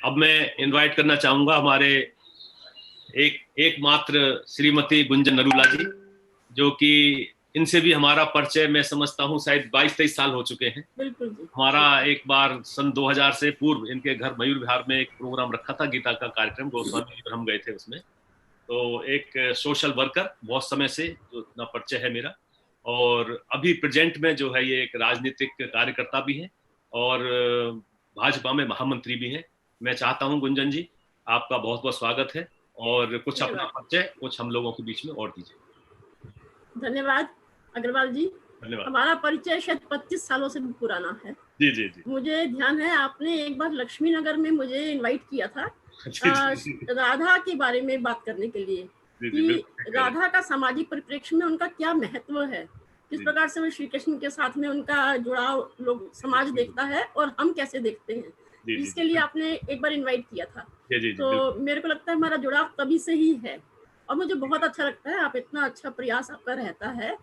अब मैं इनवाइट करना चाहूंगा हमारे एकमात्र श्रीमती गुंजन नरूला जी, जो कि इनसे भी हमारा परिचय मैं समझता हूँ शायद 22-23 साल हो चुके हैं। बिल्कुल जी। हमारा एक बार सन 2000 से पूर्व इनके घर मयूर विहार में एक प्रोग्राम रखा था, गीता का कार्यक्रम, गोस्वामी जी और हम गए थे उसमें। तो एक सोशल वर्कर बहुत समय से जो इतना परिचय है मेरा, और अभी प्रेजेंट में जो है ये एक राजनीतिक कार्यकर्ता भी है और भाजपा में महामंत्री भी हैं। मैं चाहता हूं गुंजन जी, आपका बहुत बहुत स्वागत है, और कुछ अपना परिचय कुछ हम लोगों के बीच में और दीजिए। धन्यवाद अग्रवाल जी। धन्यवाद। हमारा परिचय शायद 25 सालों से भी पुराना है। जी जी जी। मुझे ध्यान है आपने एक बार लक्ष्मी नगर में मुझे इनवाइट किया था राधा के बारे में बात करने के लिए, कि राधा का सामाजिक परिप्रेक्ष्य में उनका क्या महत्व है, किस प्रकार से वो श्री कृष्ण के साथ में उनका जुड़ाव लोग समाज देखता है और हम कैसे देखते हैं, इसके लिए आपने एक बार इनवाइट किया था। तो मेरे को लगता है हमारा जुड़ाव तभी से ही है और मुझे बहुत अच्छा लगता है, आप इतना अच्छा प्रयास आपका रहता है।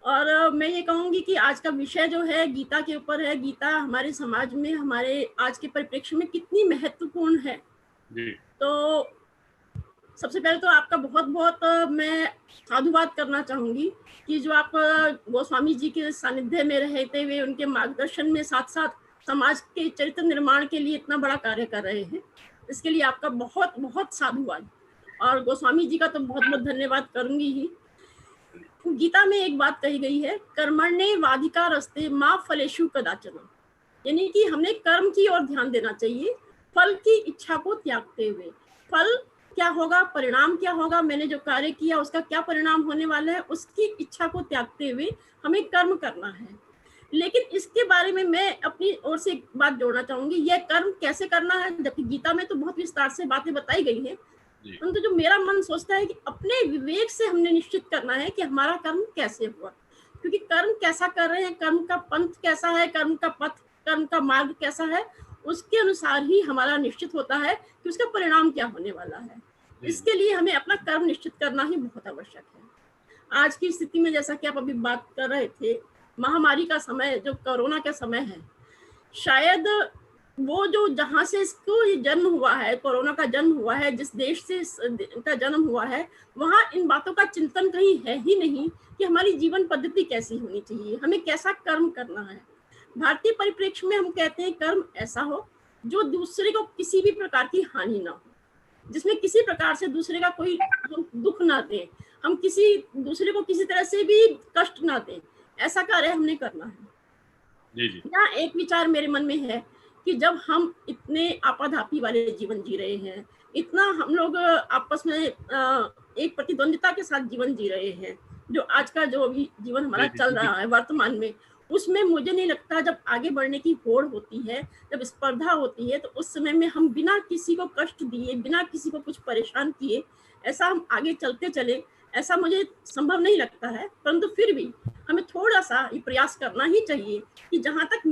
और मैं ये कहूंगी कि आज का विषय जो है गीता के ऊपर है। गीता हमारे समाज में, हमारे आज के परिप्रेक्ष्य में कितनी महत्वपूर्ण है। तो सबसे पहले तो आपका बहुत बहुत मैं साधुवाद करना चाहूंगी कि जो आप गोस्वामी जी के सानिध्य में रहते हुए उनके मार्गदर्शन में साथ साथ समाज के चरित्र निर्माण के लिए इतना बड़ा कार्य कर रहे हैं, इसके लिए आपका बहुत बहुत साधुवाद। और गोस्वामी जी का तो बहुत बहुत धन्यवाद करूंगी ही। गीता में एक बात कही गई है, कर्मण्येवाधिकारस्ते मा फलेषु कदाचन, यानी कि हमने कर्म की ओर ध्यान देना चाहिए, फल की इच्छा को त्यागते हुए। फल क्या होगा, परिणाम क्या होगा, मैंने जो कार्य किया उसका क्या परिणाम होने वाला है, उसकी इच्छा को त्यागते हुए हमें कर्म करना है। लेकिन इसके बारे में मैं अपनी ओर से एक बात जोड़ना चाहूंगी, यह कर्म कैसे करना है, जबकि गीता में तो बहुत विस्तार से बातें बताई गई हैं, परंतु जो मेरा मन सोचता है कि अपने विवेक से हमने निश्चित करना है कि हमारा कर्म कैसे हुआ, क्योंकि कर्म कैसा कर रहे हैं, कर्म का पंथ कैसा है, कर्म का पथ, कर्म का मार्ग कैसा है, उसके अनुसार ही हमारा निश्चित होता है कि उसका परिणाम क्या होने वाला है। इसके लिए हमें अपना कर्म निश्चित करना ही बहुत आवश्यक है। आज की स्थिति में जैसा कि आप अभी बात कर रहे थे, महामारी का समय, जो कोरोना का समय है, शायद वो जो जहाँ से इसको ये जन्म हुआ है, कोरोना का जन्म हुआ है, जिस देश से इसका जन्म हुआ है, वहाँ इन बातों का चिंतन कहीं है ही नहीं कि हमारी जीवन पद्धति कैसी होनी चाहिए, हमें कैसा कर्म करना है। भारतीय परिप्रेक्ष्य में हम कहते हैं कर्म ऐसा हो जो दूसरे को किसी भी प्रकार की हानि ना हो, जिसमें किसी प्रकार से दूसरे का कोई दुख ना दे, हम किसी दूसरे को किसी तरह से भी कष्ट ना दें, ऐसा कार्य हमने करना है। यहाँ एक विचार मेरे मन में है कि जब हम इतने आपाधापी वाले जीवन जी रहे हैं, इतना हम लोग आपस में एक प्रतिद्वंदिता के साथ जीवन जी रहे हैं, जो आज का जो भी जीवन हमारा चल रहा है वर्तमान में, उसमें मुझे नहीं लगता जब आगे बढ़ने की होड़ होती है, जब स्पर्धा होती है, तो उस समय में हम बिना किसी को कष्ट दिए, बिना किसी को कुछ परेशान किए ऐसा हम आगे चलते चले, ऐसा मुझे संभव नहीं लगता है। परंतु फिर भी हमें थोड़ा सा ये प्रयास करना ही चाहिए कि जहाँ तक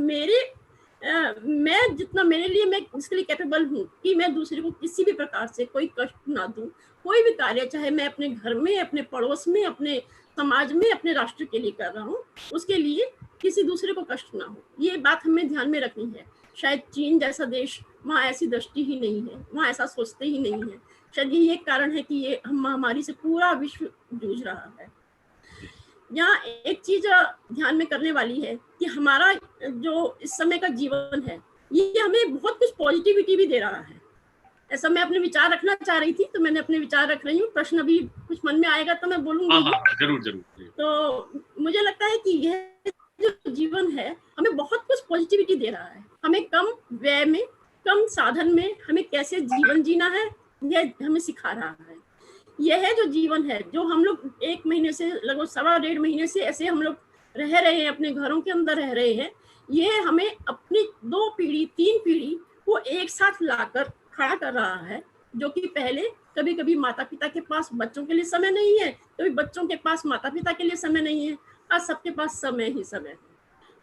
मैं जितना मेरे लिए मैं इसके लिए कैपेबल हूँ कि मैं दूसरे को किसी भी प्रकार से कोई कष्ट ना दूं, कोई भी कार्य, चाहे मैं अपने घर में, अपने पड़ोस में, अपने समाज में, अपने राष्ट्र के लिए कर रहा हूँ, उसके लिए किसी दूसरे को कष्ट ना हो, ये बात हमें ध्यान में रखनी है। शायद चीन जैसा देश, वहाँ ऐसी दृष्टि ही नहीं है, वहाँ ऐसा सोचते ही नहीं है। शायद यही एक कारण है कि ये महामारी से पूरा विश्व जूझ रहा है। यहाँ एक चीज ध्यान में करने वाली है कि हमारा जो इस समय का जीवन है, ये हमें बहुत कुछ पॉजिटिविटी भी दे रहा है। ऐसा मैं अपने विचार रखना चाह रही थी, तो मैंने अपने विचार रख रही हूँ। प्रश्न अभी कुछ मन में आएगा तो मैं बोलूंगी। जरूर जरूर। तो मुझे लगता है कि यह जो जीवन है हमें बहुत कुछ पॉजिटिविटी दे रहा है। हमें कम व्यय में, कम साधन में हमें कैसे जीवन जीना है, यह हमें सिखा रहा है। यह है जो जीवन है, जो हम लोग 1 महीने से लगभग 1.5 महीने से ऐसे हम लोग रह रहे हैं, अपने घरों के अंदर रह रहे हैं। यह हमें अपनी 2 पीढ़ी 3 पीढ़ी को एक साथ लाकर खड़ा कर रहा है, जो कि पहले कभी कभी माता पिता के पास बच्चों के लिए समय नहीं है, कभी बच्चों के पास माता पिता के लिए समय नहीं है। आज सबके पास समय ही समय है।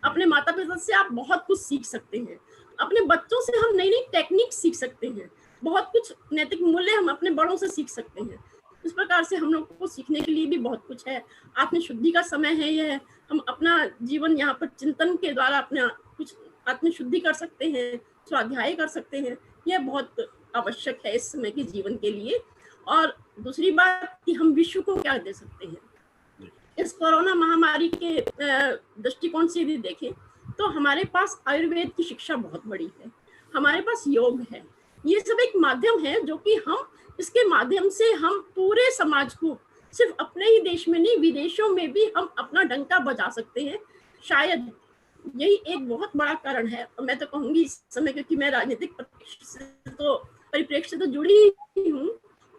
अपने माता पिता से आप बहुत कुछ सीख सकते हैं, अपने बच्चों से हम नई नई टेक्निक सीख सकते हैं, बहुत कुछ नैतिक मूल्य हम अपने बड़ों से सीख सकते हैं। इस प्रकार से हम लोग को सीखने के लिए भी बहुत कुछ है। आत्मशुद्धि का समय है यह, हम अपना जीवन यहाँ पर चिंतन के द्वारा अपना कुछ आत्मशुद्धि कर सकते हैं, स्वाध्याय कर सकते हैं, यह बहुत आवश्यक है इस समय के जीवन के लिए। और दूसरी बात कि हम विश्व को क्या दे सकते हैं। इस कोरोना महामारी के दृष्टिकोण से यदि देखें तो हमारे पास आयुर्वेद की शिक्षा बहुत बड़ी है, हमारे पास योग है, ये सब एक माध्यम है जो कि हम इसके माध्यम से हम पूरे समाज को सिर्फ अपने ही देश में नहीं विदेशों में भी हम अपना डंका बजा सकते हैं। शायद यही एक बहुत बड़ा कारण है। मैं तो कहूंगी इस समय, क्योंकि मैं राजनीतिक परिप्रेक्ष्य से तो जुड़ी ही हूँ,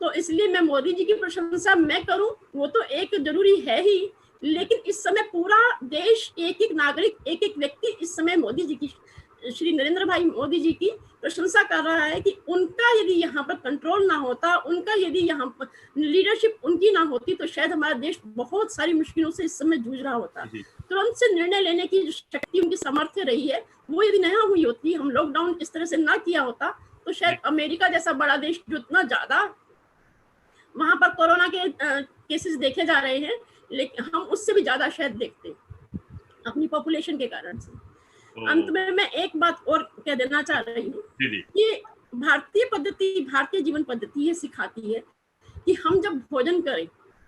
तो इसलिए मैं मोदी जी की प्रशंसा मैं करूं वो तो एक जरूरी है ही, लेकिन इस समय पूरा देश, एक एक नागरिक, एक एक व्यक्ति इस समय मोदी जी की, श्री नरेंद्र भाई मोदी जी की प्रशंसा कर रहा है कि उनका यदि यहाँ पर कंट्रोल ना होता, उनका यदि यहाँ पर लीडरशिप उनकी ना होती तो शायद हमारा देश बहुत सारी मुश्किलों से इस समय जूझ रहा होता। तुरंत से निर्णय लेने की जो शक्ति उनकी सामर्थ्य रही है वो यदि नहीं हुई होती, हम लॉकडाउन इस तरह से ना किया होता तो शायद अमेरिका जैसा बड़ा देश जो इतना ज्यादा वहां पर कोरोना के केसेस देखे जा रहे हैं, लेकिन हम उससे भी ज्यादा शायद देखते अपनी पॉपुलेशन के कारण से। अंत में मैं एक बात और कह देना चाह रही हूँ कि भारतीय जीवन पद्धति ये सिखाती है कि हम जब भोजन करें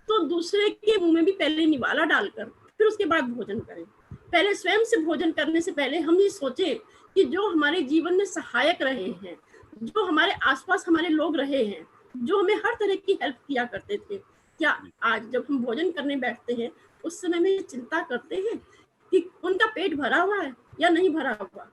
तो दूसरे के मुंह में भी पहले निवाला डालकर फिर उसके बाद भोजन करें। पहले स्वयं से भोजन करने से पहले हम ये सोचें कि जो हमारे जीवन में सहायक रहे हैं, जो हमारे आसपास हमारे लोग रहे हैं, जो हमें हर तरह की हेल्प किया करते थे, क्या आज जब हम भोजन करने बैठते हैं उस समय में चिंता करते हैं कि उनका पेट भरा हुआ है या नहीं भरा हुआ।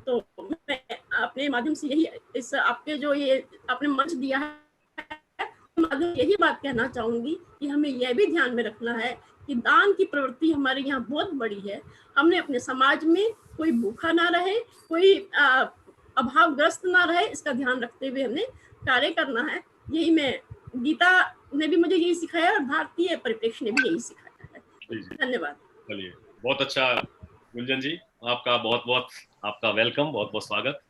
तो मैं अपने माध्यम से यही इस आपके जो ये आपने मंच दिया है माध्यम यही बात कहना चाहूंगी कि हमें यह भी ध्यान में रखना है कि दान की प्रवृत्ति हमारे यहाँ बहुत बड़ी है। हमने अपने समाज में कोई भूखा ना रहे, कोई अभावग्रस्त ना रहे, इसका ध्यान रखते हुए हमने कार्य करना है। यही मैं, गीता ने भी मुझे यही सिखाया और भारतीय परिप्रेक्ष्य ने भी यही सिखाया है। धन्यवाद। चलिए, बहुत अच्छा गुंजन जी, आपका बहुत बहुत आपका वेलकम, बहुत बहुत स्वागत।